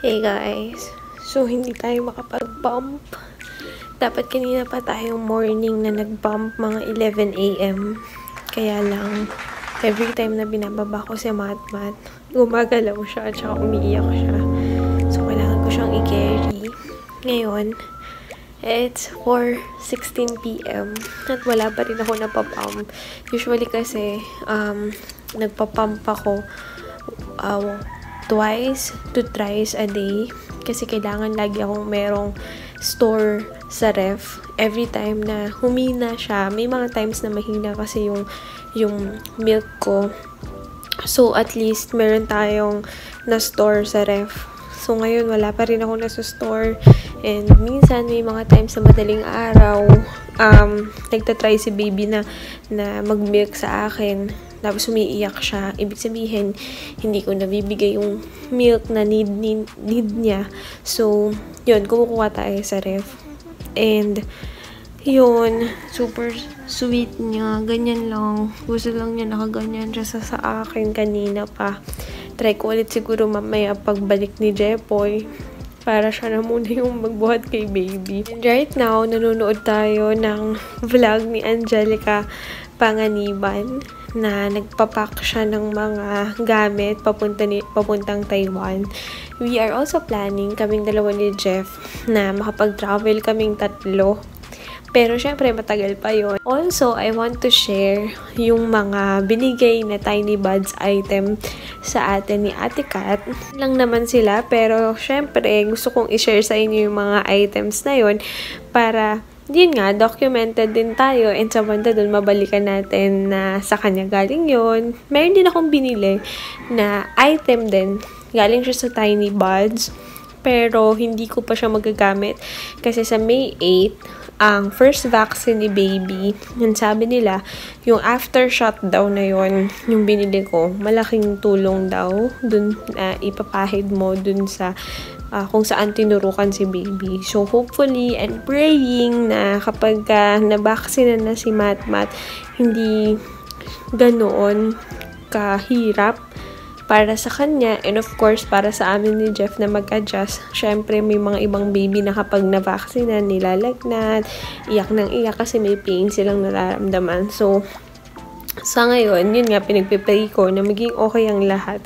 Hey guys, so hindi tayo makapag-bump. Dapat kanina pa tayong morning na nag-bump mga 11 AM. Kaya lang, every time na binababa ko si Matmat, gumagalaw siya at saka umiiyak siya. So kailangan ko siyang i-carry. Ngayon, it's 4:16 PM at wala pa rin ako napapump. Usually kasi, nagpapump ako twice to thrice a day kasi kailangan lagi akong merong store sa ref every time na humina siya. May mga times na mahina kasi yung milk ko, so at least meron tayong na store sa ref. So ngayon wala pa rin ako nasa store, and minsan may mga times na madaling araw nagtatry si baby na mag-milk sa akin. Tapos umiiyak siya. Ibig sabihin, hindi ko nabibigay yung milk na need niya. So, yun, kumukuha tayo sa ref. And, yun, super sweet niya. Ganyan lang. Gusto lang niya nakaganyan siya sa akin kanina pa. Try ko ulit siguro mamaya pagbalik ni Jepoy. Para siya na muna yung magbuhat kay baby. And right now, nanonood tayo ng vlog ni Angelica Panganiban na nagpapak siya ng mga gamit papuntang Taiwan. We are also planning, kaming dalawa ni Jeff, na makapag-travel kaming tatlo. Pero syempre, matagal pa yon. Also, I want to share yung mga binigay na Tiny Buds item sa atin ni Ate Kat. Lang naman sila, pero syempre, gusto kong i-share sa inyo yung mga items na yon para yun nga, documented din tayo, and sa banda dun, mabalikan natin na sa kanya galing yon. Meron din akong binili na item din. Galing siya sa Tiny Buds, pero hindi ko pa siya magagamit kasi sa May 8, ang first vaccine ni baby, yun sabi nila, yung after shot daw na yon, yung binili ko, malaking tulong daw dun na ipapahid mo dun sa kung saan tinurukan si baby. So, hopefully and praying na kapag nabaksina na si Matmat, hindi ganoon kahirap para sa kanya, and of course, para sa amin ni Jeff na mag-adjust. Syempre, may mga ibang baby na kapag nabaksina, nilalagnat, iyak ng iyak kasi may pain silang nararamdaman. So, sa ngayon, yun nga, pinagpipray ko na maging okay ang lahat.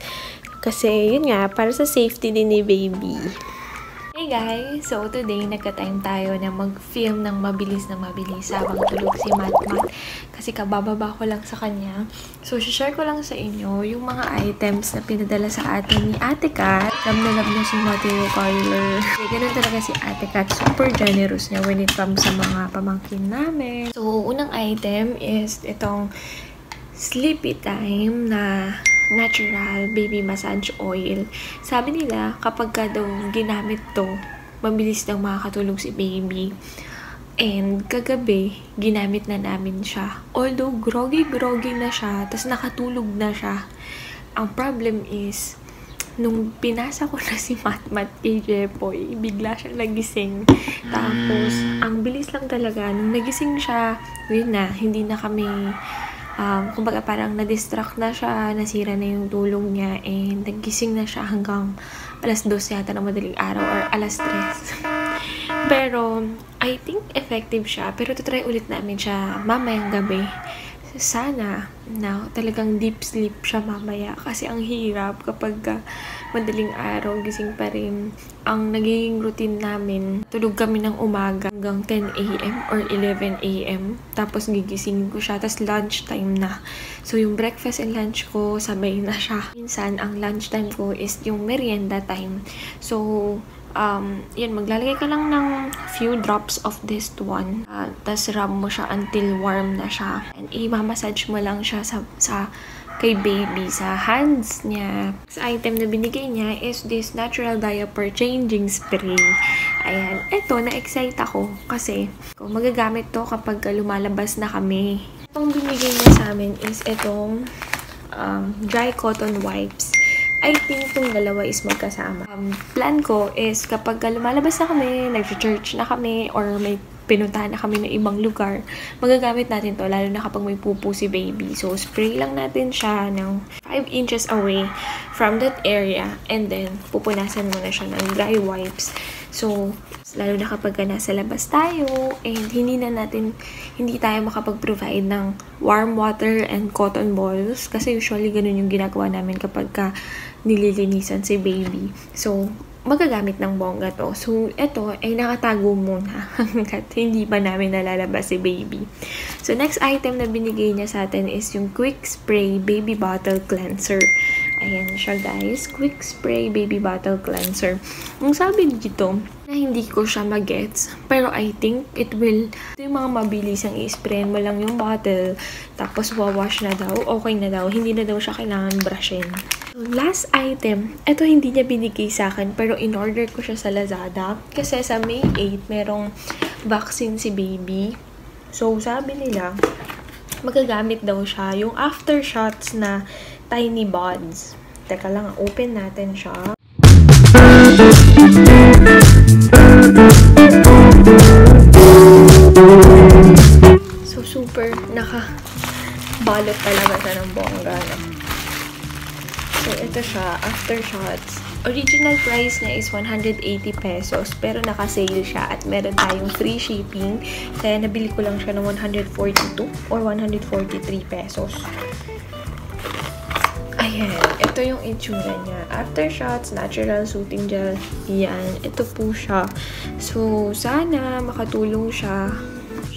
Kasi, yun nga, para sa safety din ni baby. Hey guys! So, today, nagka-time tayo na mag-film ng mabilis habang tulog si Matmat. Kasi kabababa ko lang sa kanya. So, share ko lang sa inyo yung mga items na pinadala sa atin ni Ate Kat. Love na love niya si Mateo Carler. Ganun talaga si Ate Kat. Super generous niya when it comes sa mga pamangkin namin. So, unang item is itong Sleepy Time na natural baby massage oil. Sabi nila, kapag ka daw ginamit to, mabilis daw makakatulog si baby. And kagabi, ginamit na namin siya. Although, groggy na siya, tas nakatulog na siya. Ang problem is, nung pinasa ko na si Matmat kay Jepoy, bigla siyang nagising. Tapos, ang bilis lang talaga. Nung nagising siya, yun na, hindi na kami kumbaga parang na-distract na siya, nasira na yung tulog niya, and nagising na siya hanggang alas 12 yata ng madaling araw or alas 3. Pero, I think effective siya. Pero try ulit namin siya mamayang gabi. Sana na talagang deep sleep siya mamaya kasi ang hirap kapag madaling araw gising pa rin. Ang nagiging routine namin, tulog kami ng umaga hanggang 10 AM or 11 AM, tapos gigisingin ko siya, tapos lunchtime na. So yung breakfast and lunch ko sabay na siya. Minsan ang lunchtime ko is yung merienda time. So yun, maglalagay ka lang ng few drops of this one. Tapos rub mo siya until warm na siya. And i-massage mo lang siya sa kay baby, sa hands niya. Sa item na binigay niya is this natural diaper changing spray. Ayan. Ito, na-excite ako kasi magagamit to kapag lumalabas na kami. Itong binigay niya sa amin is itong dry cotton wipes. I think itong dalawa is magkasama. Plan ko is kapag lumalabas na kami, nag-church na kami, or may pinuntahan na kami ng ibang lugar, magagamit natin to, lalo na kapag may pupo si baby. So, spray lang natin siya ng 5 inches away from that area, and then, pupunasan muna siya ng dry wipes. So, lalo na kapag nasa labas tayo, and hindi tayo makapag-provide ng warm water and cotton balls, kasi usually ganun yung ginagawa namin kapag nililinisan si baby. So, magagamit ng bongga to. So, ito ay nakatago muna hanggat hindi pa namin nalalabas si baby. So, next item na binigay niya sa atin is yung Quick Spray Baby Bottle Cleanser. Ayan siya guys, Quick Spray Baby Bottle Cleanser. Ang sabi dito, na hindi ko siya magets, pero I think ito yung mga mabilis ang i-sprayin mo lang yung bottle, tapos wawash na daw, okay na daw, hindi na daw siya kailangan brushin. Last item, ito hindi niya binigay sa akin, pero in-order ko siya sa Lazada. Kasi sa May 8, merong vaccine si baby. So, sabi nila, magagamit daw siya yung aftershots na tiny buds. Teka lang, open natin siya. So, super nakabalot talaga siya ng bongga. So, ito siya, aftershots. Original price niya is 180 pesos, pero naka-sale siya at meron tayong free shipping. Kaya nabili ko lang siya ng 142 or 143 pesos. Ayan, ito yung itsura niya. Aftershots, natural soothing gel. Yan, ito po siya. So, sana makatulong siya.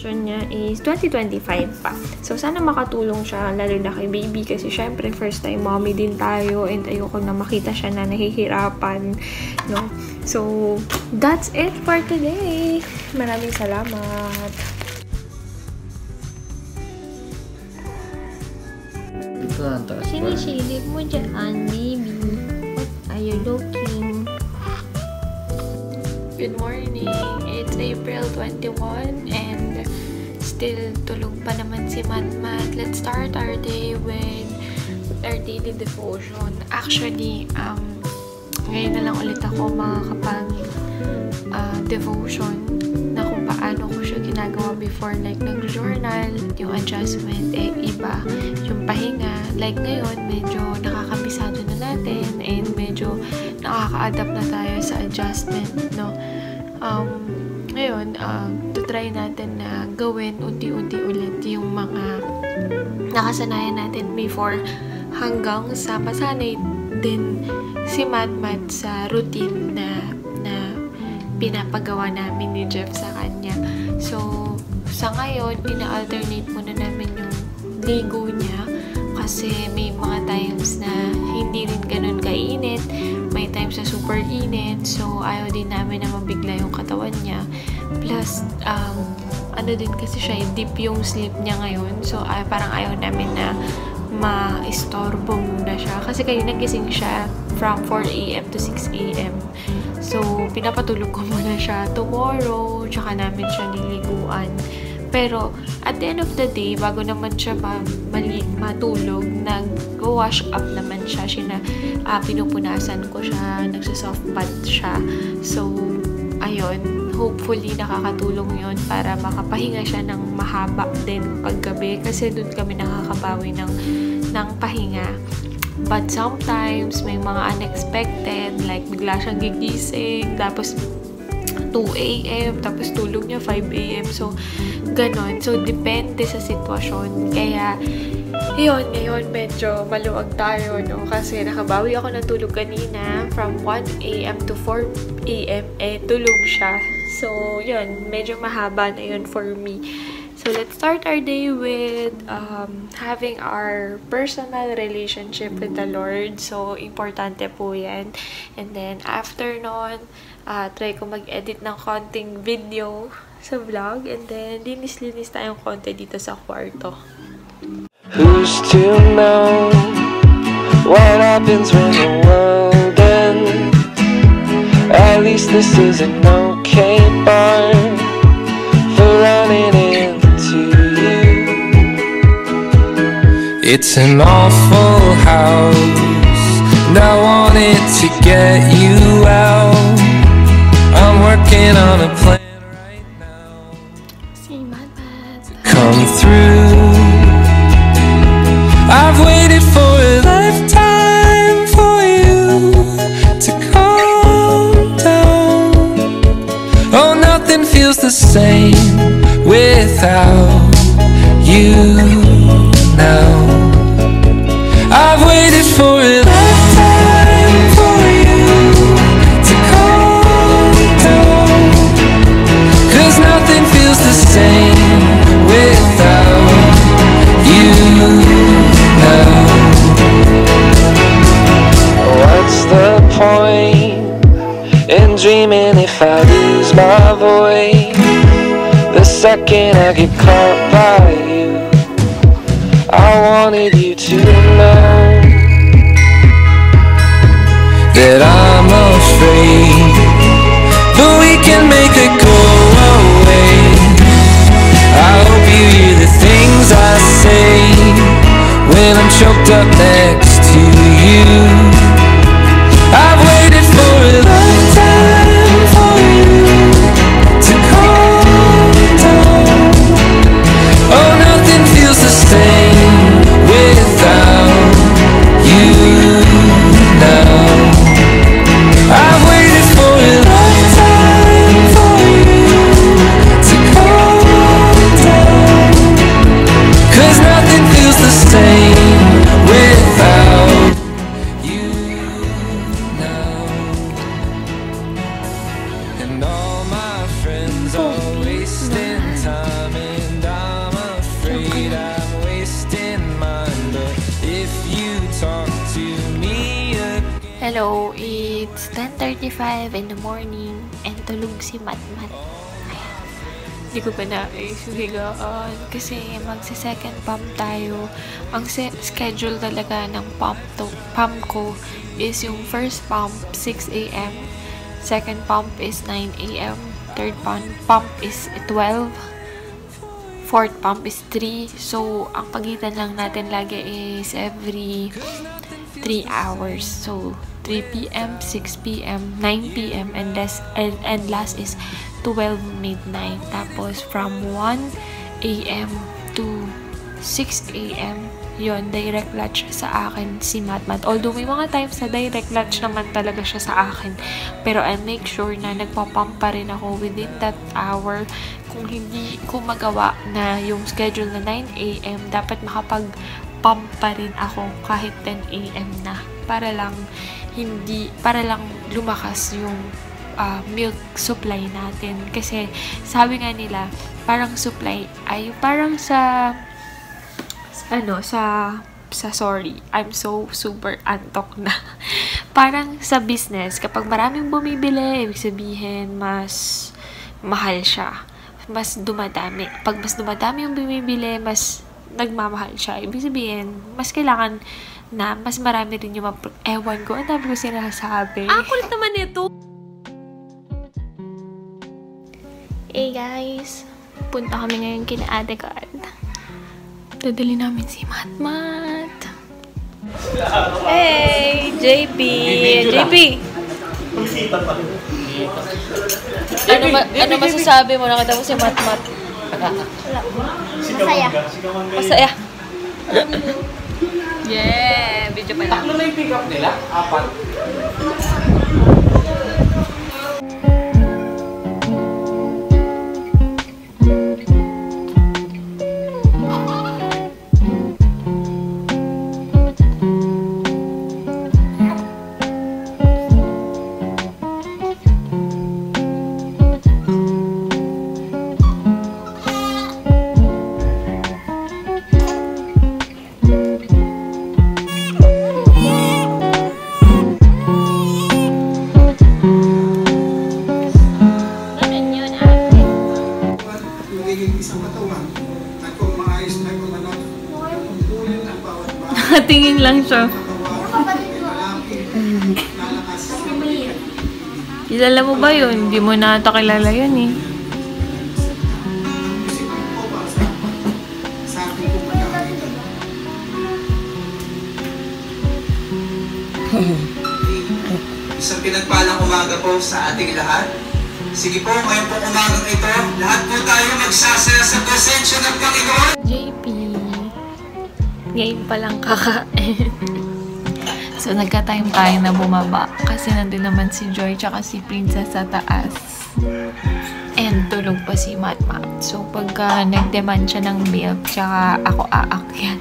Niya is 2025 pa. So, sana makatulong siya, lalo na kay baby, kasi syempre, first time mommy din tayo, and ayoko na makita siya na nahihirapan, no? So, that's it for today. Maraming salamat. Sinisilip mo dyan, baby. What are you looking? Good morning. It's April 21 and still tulog pa naman si Matmat. Let's start our day with our daily devotion. Actually, ngayon na lang ulit ako makakapag-devotion na kung paano ko siya ginagawa before. Like, nag-journal, yung adjustment, iba. Yung pahinga, like ngayon, medyo nakakabisado na natin and medyo nakaka-adapt na tayo sa adjustment, no? Ngayon, try natin na gawin unti-unti ulit yung mga nakasanayan natin before, hanggang sa masanay din si Matmat sa routine na pinapagawa namin ni Jeff sa kanya. So, sa ngayon, ina-alternate muna namin yung ligo niya kasi may mga times na hindi rin ganun kainit, may times na super init, so ayaw din namin na mabigla yung katawan niya. Plus, ano din kasi siya, deep yung sleep niya ngayon, so parang ayaw namin na ma-istorbo muna siya. Kasi kayo nagising siya from 4 AM to 6 AM. So, pinapatulog ko muna siya tomorrow, tsaka namin siya niliguan. Pero, at the end of the day, bago naman siya matulog, nag-wash up naman siya. Pinupunasan ko siya, nagsa-soft bath siya. So, ayun, hopefully nakakatulong yon para makapahinga siya ng mahaba din paggabi. Kasi doon kami nakakabawi ng pahinga. But sometimes, may mga unexpected, like bigla siyang gigising, tapos 2 AM, tapos tulog niya 5 AM. So, ganon. So, depende sa sitwasyon. Kaya, yun, ngayon medyo maluwag tayo, no? Kasi nakabawi ako ng tulog kanina from 1 AM to 4 AM, tulog siya. So, yun, medyo mahaba na yun for me. So, let's start our day with having our personal relationship with the Lord. So, importante po yan. And then, after nun, try ko mag-edit ng konting video sa vlog. And then, linis-linis tayong konti dito sa kwarto. Who's to know what happens when the world ends? At least this is an okay bar for running into you. It's an awful house, and I wanted to get you out. I'm working on a plan right now. same without you now. I've waited for a lifetime for you to calm down, 'cause nothing feels the same without you now. What's the point in dreaming if I lose my voice the second I get caught by you? I wanted you to know that I'm afraid, but we can make it go away. I hope you hear the things I say when I'm choked up next to you. I've waited for a lifetime for you to calm down. Oh, nothing feels the same without you now. I've waited for a lifetime for you to calm down, 'cause nothing feels the same without you now. And all my friends are wasting time, and I'm afraid I'm wasting mine. But if you talk to me again. Hello, it's 10:35 in the morning and tulog si Matmat. Hindi ko pa naisigaan kasi magsi-second pump tayo. Ang schedule talaga ng pump ko is yung first pump 6 a.m. Second pump is 9 a.m. Third pump is 12. Fourth pump is 3. So, ang pagitan lang natin lagi is every 3 hours. So, 3 p.m., 6 p.m., 9 p.m. and last is 12 midnight. Tapos, from 1 a.m. to 6 a.m. yon direct lunch sa akin si Matmat. Although may mga times na direct lunch naman talaga siya sa akin. Pero I make sure na nagpapump pa rin ako within that hour. Kung hindi ko magawa na yung schedule na 9 a.m., dapat makapag-pump pa rin ako kahit 10 a.m. na. Para lang lumakas yung milk supply natin. Kasi sabi nga nila, parang supply ay parang sorry, I'm so super antok na. Parang sa business, kapag maraming bumibili, ibig sabihin, mas mahal siya. Mas dumadami. Pag mas dumadami yung bumibili, mas nagmamahal siya. Ibig sabihin, mas kailangan na mas marami rin yung ewan ko. Ang dami ko sinasabi. Kulit naman ito! Hey guys, punta kami ngayon kina Ate Kat. Dadali namin si Matmat. Hey, JP! JP! Ano masasabi mo? Nakita mo si Matmat? Masaya. Masaya. Yeah! Video pa lang. Tatlo na yung pick up nila? 4? Tingin lang siya. Kilala mo ba yun? Hindi mo na ata kilala yun eh. Isang pinagpalang umaga po sa ating lahat. Sige po, ngayon po umagang ito, lahat po tayo magsasaya sa presensya ng Panginoon. JP, ngayon palang kakain. So, nagka-time tayo na bumaba kasi nandun naman si Joy tsaka si Princess sa taas. And tulog pa si Matmat. So, pagka nag-demand siya ng milk, tsaka ako aakyat.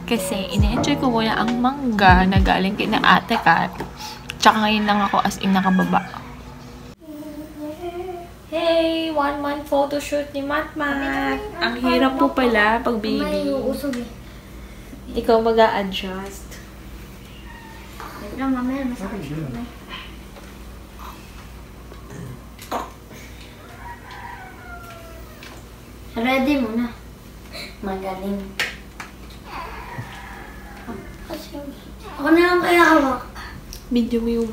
Kasi, ina-enjoy ko muna ang mangga na galing kina Ate Kat. Tsaka ngayon lang ako as in nakababa. Hey! 1 month photoshoot ni Matmat. Ang hirap po pala pag baby. Ikaw mag-a-adjust. Mamaya masakit. Ready muna. Magaling. Ako na lang kaya hawak. Video mo yung...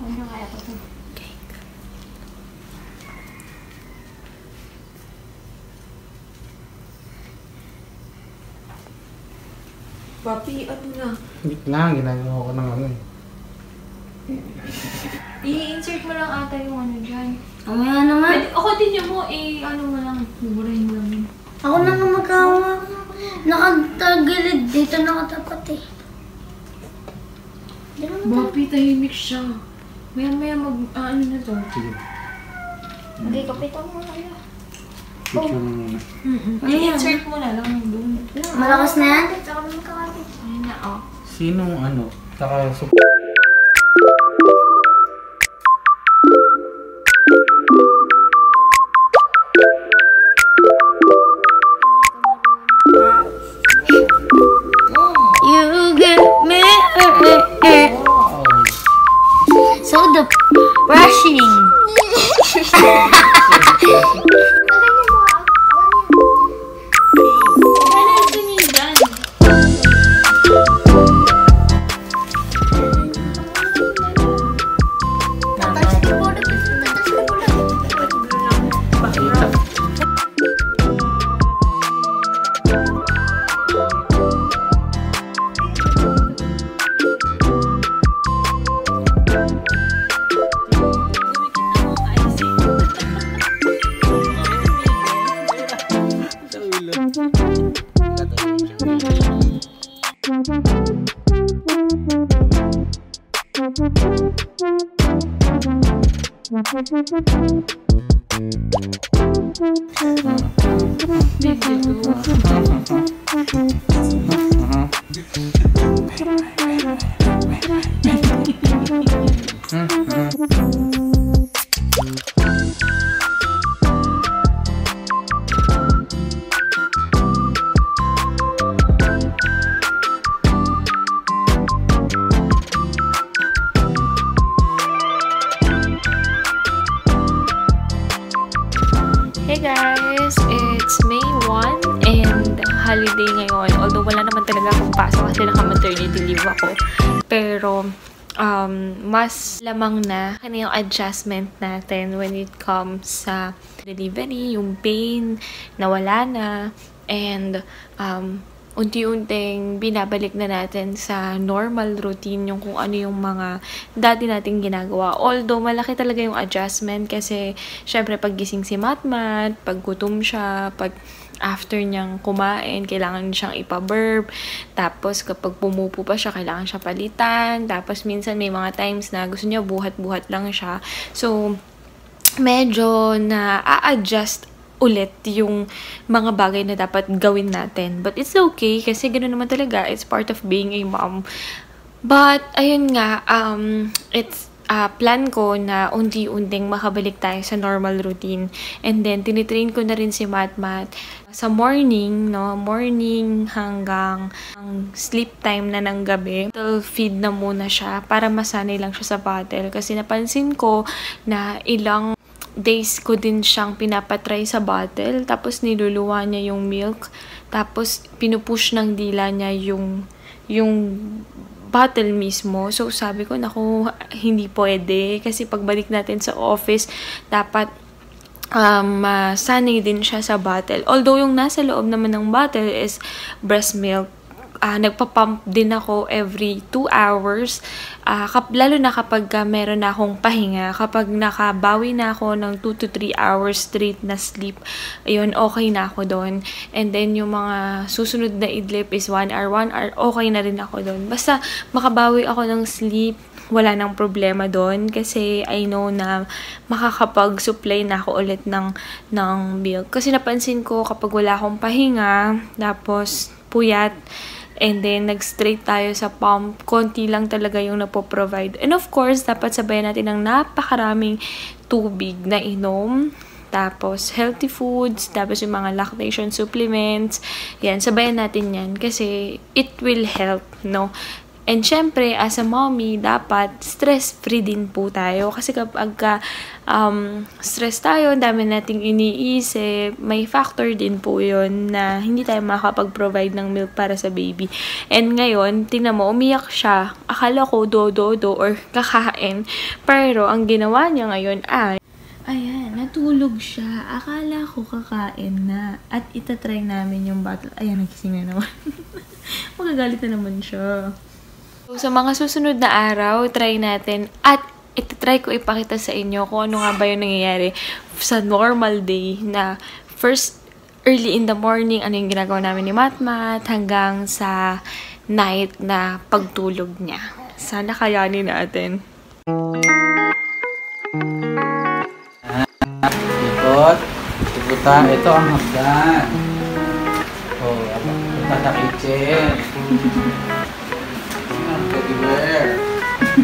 Ako na kaya ko ito. Papi, ano na? Wait lang, ginagawa ko ng ano eh. I-insert mo lang ata yung ano dyan. Mamaya naman. Pwede, ako din yung mo, ano mo lang, burahin mo lang yun. Ako na nga magkawak. Nakatagilid. Dito nakatapat eh. Papi, tahimik siya. Maya-maya ano na to. Sige, Okay, kapitan mo kaya. picture mo muna. I-insert mo na lang doon. Malakas na yan? Tsaka mo magkakapit. Ayun na, oh. Sinong ano? Saka You get me. So the brushing. Hey guys! It's May 1 and holiday ngayon. Although wala naman talaga akong pasok kasi naka-maternity leave ako. Pero mas lamang na yung adjustment natin when it comes sa delivery, yung pain, nawala na, and unti-unting binabalik na natin sa normal routine yung kung ano yung mga dati nating ginagawa. Although, malaki talaga yung adjustment kasi syempre pag gising si Matmat, pag gutom siya, pag after niyang kumain, kailangan siyang ipa-burp. Tapos, kapag pumupo pa siya, kailangan siya palitan. Tapos, minsan may mga times na gusto niya buhat-buhat lang siya. So, medyo na-a-adjust ulit yung mga bagay na dapat gawin natin. But it's okay kasi ganoon naman talaga. It's part of being a mom. But, ayun nga, it's plan ko na unti-unting makabalik tayo sa normal routine. And then, tinitrain ko na rin si Matmat sa morning, no? Morning hanggang sleep time na ng gabi. Feed na muna siya para masanay lang siya sa bottle. Kasi napansin ko na ilang days ko din siyang pinapatry sa bottle. Tapos, niluluwa niya yung milk. Tapos, pinupush ng dila niya yung bottle mismo. So, sabi ko, naku, hindi pwede. Kasi pagbalik natin sa office, dapat sanay din siya sa bottle. Although, yung nasa loob naman ng bottle is breast milk nagpa-pump din ako every 2 hours. Lalo na kapag meron na akong pahinga, kapag nakabawi na ako ng 2 to 3 hours straight na sleep, ayun, okay na ako doon. And then, yung mga susunod na idlip is 1 hour, okay na rin ako doon. Basta, makabawi ako ng sleep, wala nang problema doon kasi I know na makakapag-supply na ako ulit ng milk. Kasi napansin ko kapag wala akong pahinga, tapos puyat, and then nag-straight tayo sa pump, konti lang talaga yung napoprovide. And of course, dapat sabayan natin ng napakaraming tubig na inom. Tapos, healthy foods, tapos yung mga lactation supplements. Yan, sabayan natin yan kasi it will help, no? And syempre, as a mommy, dapat stress-free din po tayo. Kasi kapag stress tayo, dami nating iniisip, may factor din po yun na hindi tayo makakapag-provide ng milk para sa baby. And ngayon, tingnan mo, umiyak siya. Akala ko do or kakain. Pero ang ginawa niya ngayon ay, ayan, natulog siya. Akala ko kakain na. At itatry namin yung bottle. Ayan, nagising na naman. Magagalit na naman siya. So, sa mga susunod na araw, try natin at itatry ko ipakita sa inyo kung ano nga ba yung nangyayari sa normal day na first early in the morning, ano yung ginagawa namin ni Matmat hanggang sa night na pagtulog niya. Sana kayanin natin. Ikot. Ikuta. Ito ang hagdan. Oh, punta sa kitchen. Teddy bear.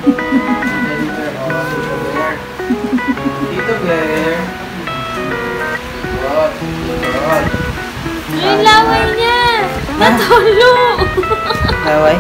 Teddy bear. Oh, Tito bear. Tito bear. Ikot. Ikot. Ay, laway niya! Natulog! Laway?